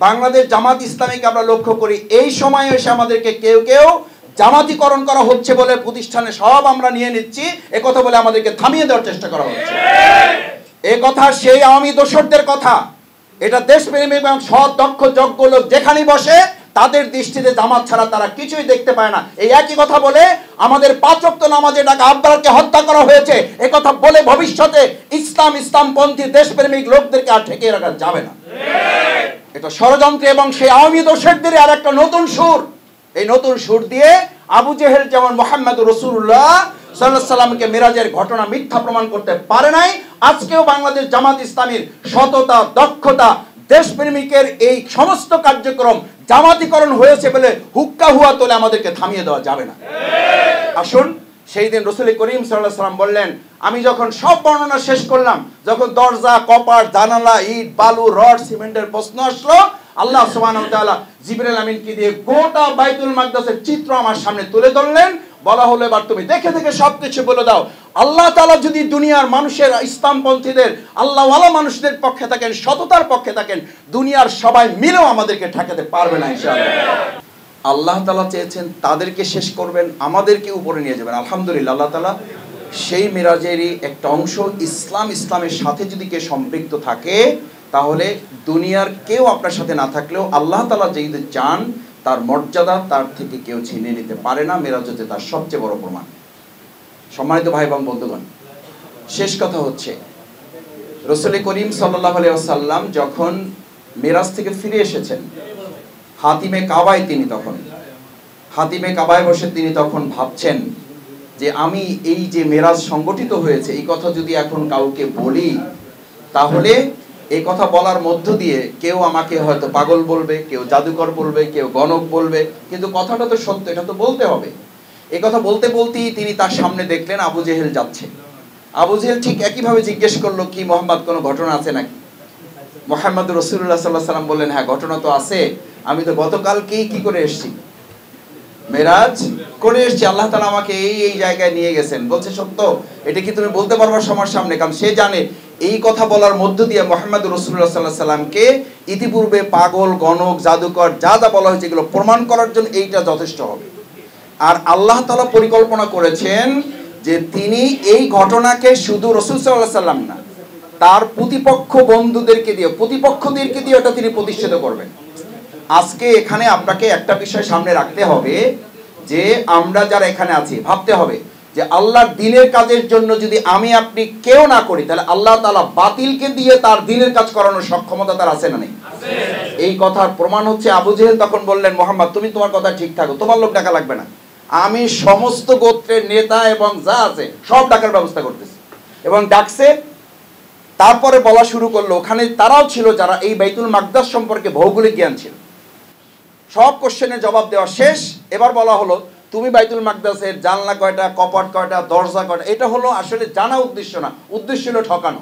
বাংলাদেশ জামাত ইসলামীকে আমরা লক্ষ্য করি, এই সময়ে এসে আমাদেরকে কেউ কেউ জামাতিকরণ করা হচ্ছে বলে প্রতিষ্ঠানে সব আমরা নিয়ে নিচ্ছি, একথা বলে আমাদেরকে থামিয়ে দেওয়ার চেষ্টা করা হচ্ছে। এ কথা সেই আওয়ামী দোসরদের কথা। এটা দেশপ্রেমী এবং সৎ দক্ষ যোগ্য লোক যেখানেই বসে তাদের দৃষ্টিতে জামাত ছাড়া তারা কিছুই দেখতে পায় না। এই একই কথা বলে আমাদের 5 ওয়াক্ত নামাজে ডাকা আব্বারকে হত্যা করা হয়েছে, এ কথা বলে ভবিষ্যতে ইসলামপন্থী দেশপ্রেমিক লোকদেরকে আর ঠেকিয়ে রাখা যাবে না। এটা ষড়যন্ত্র এবং সেই আওয়ামী দোসরদের আর একটা নতুন সুর। এই নতুন সুর দিয়ে আবু জেহেল যেমন মুহাম্মদুর রাসূলুল্লাহ সাল্লাল্লাহু আলাইহি সাল্লামকে মিরাজের ঘটনা মিথ্যা প্রমাণ করতে পারে নাই, আজকেও বাংলাদেশ জামাত ইসলামীর সততা, দক্ষতা, দেশপ্রেমিকের এই সমস্ত কার্যক্রম জামাতিকরণ হয়েছে বলে হুক্কা হুয়া তোলে আমাদেরকে থামিয়ে দেওয়া যাবে না। আসুন, সেই দিন রাসূল করিম সাল্লাল্লাহু আলাইহি সাল্লাম বললেন, আমি যখন সব বর্ণনা শেষ করলাম, যখন দরজা, কপাট, জানালা, ইট, বালু, রড, সিমেন্টের প্রশ্ন আসলো, আল্লাহ সুবহানাহু ওয়া তাআলা জিবরাইল আমিনকে দিয়ে গোটা বাইতুল মাকদাসের চিত্র আমার সামনে তুলে ধরলেন। বলা হলো, এবার তুমি দেখে দেখে সবকিছু বলে দাও। আল্লাহ তাআলা যদি দুনিয়ার মানুষের, ইসলামপন্থীদের, আল্লাহওয়ালা মানুষদের পক্ষে থাকেন, সততার পক্ষে থাকেন, দুনিয়ার সবাই মিলেও আমাদেরকে ঠেকাতে পারবে না ইনশাআল্লাহ। আল্লাহ তাআলা চেয়েছেন তাদেরকে শেষ করবেন, আমাদেরকে উপরে নিয়ে যাবেন। আলহামদুলিল্লাহ, আল্লাহ তাআলা সেই মিরাজেরই একটা অংশ ইসলামের সাথে যদি কেউ সম্পৃক্ত থাকে, তাহলে দুনিয়ার কেউ আপনার সাথে না থাকলেও আল্লাহ তাআলা যেহেতু চান, তার মর্যাদা তার থেকে কেউ ছিনিয়ে নিতে পারে না। মেরাজ হচ্ছে তার সবচেয়ে বড় প্রমাণ। সম্মানিত ভাই এবং বন্ধুগণ, শেষ কথা হচ্ছে, রাসূল করিম সাল্লাল্লাহু আলাইহি ওয়াসাল্লাম যখন মেরাজ থেকে ফিরে এসেছেন, হাতিমে কাবায় বসে তিনি তখন ভাবছেন যে আমি এই যে মেরাজ সংগঠিত হয়েছে, এই কথা যদি এখন কাউকে বলি, তাহলে এই কথা বলার মধ্য দিয়ে কেউ আমাকে হয়তো পাগল বলবে, কেউ জাদুকর বলবে, কেউ গণক বলবে, কিন্তু কথাটা তো সত্য, এটা তো বলতে হবে। এই কথা বলতে বলতেই তিনি তার সামনে দেখলেন আবু জেহেল যাচ্ছে। আবু জেহেল ঠিক একইভাবে জিজ্ঞেস করলো, কি মোহাম্মদ, কোনো ঘটনা আছে নাকি? মুহাম্মদুর রাসূলুল্লাহ সাল্লাল্লাহু আলাইহি ওয়াসাল্লাম বললেন, হ্যাঁ ঘটনা তো আছে, আমি তো গতকালকেই কি করে এসেছি, মেরাজ করে এসেছি, আল্লাহ তাআলা আমাকে এই জায়গায় নিয়ে গেছেন। বলছে, সত্য? এটা কি তুমি বলতে পারবা সবার সামনে? কারণ সে জানে এই কথা বলার মধ্য দিয়ে মুহাম্মদুর রাসূলুল্লাহ সাল্লাল্লাহু আলাইহি সাল্লামকে ইতিপূর্বে পাগল, গণক, জাদুকর যা যা বলা হয়েছে এগুলো প্রমাণ করার জন্য এইটা যথেষ্ট হবে। আর আল্লাহ তাআলা পরিকল্পনা করেছেন যে তিনি এই ঘটনাকে শুধু রাসূল সাল্লাল্লাহু আলাইহি সাল্লাম না, তার প্রতিপক্ষদেরকে দিয়ে ওটা তিনি প্রতিষ্ঠিত করবেন। আজকে এখানে আপনাকে একটা বিষয় সামনে রাখতে হবে যে আমরা যারা এখানে আছি, ভাবতে হবে যে আল্লাহর দ্বীনের কাজের জন্য যদি আমি আপনি কেউ না করি, তাহলে আল্লাহ তাআলা বাতিলকে দিয়ে তার দ্বীনের কাজ করানোর সক্ষমতা তার আছে না নেই? এই কথার প্রমাণ হচ্ছে আবু জেহেল তখন বললেন, মুহাম্মদ তুমি তোমার কথা ঠিক থাকো, তোমার লোক ডাকা লাগবে না, আমি সমস্ত গোত্রের নেতা এবং যা আছে সব ডাকার ব্যবস্থা করতেছি। এবং ডাকছে, তারপরে বলা শুরু করলো, ওখানে তারাও ছিল যারা এই বাইতুল মাকদাস সম্পর্কে ভৌগোলিক জ্ঞান ছিল। সব কোশ্চেনের জবাব দেওয়া শেষ। এবার বলা হলো, তুমি বাইতুল মাকদাসের জানলা কয়টা, কপাট কয়টা, দরজা কয়টা, এটা হলো আসলে জানা উদ্দেশ্য না, উদ্দেশ্য হলো ঠকানো।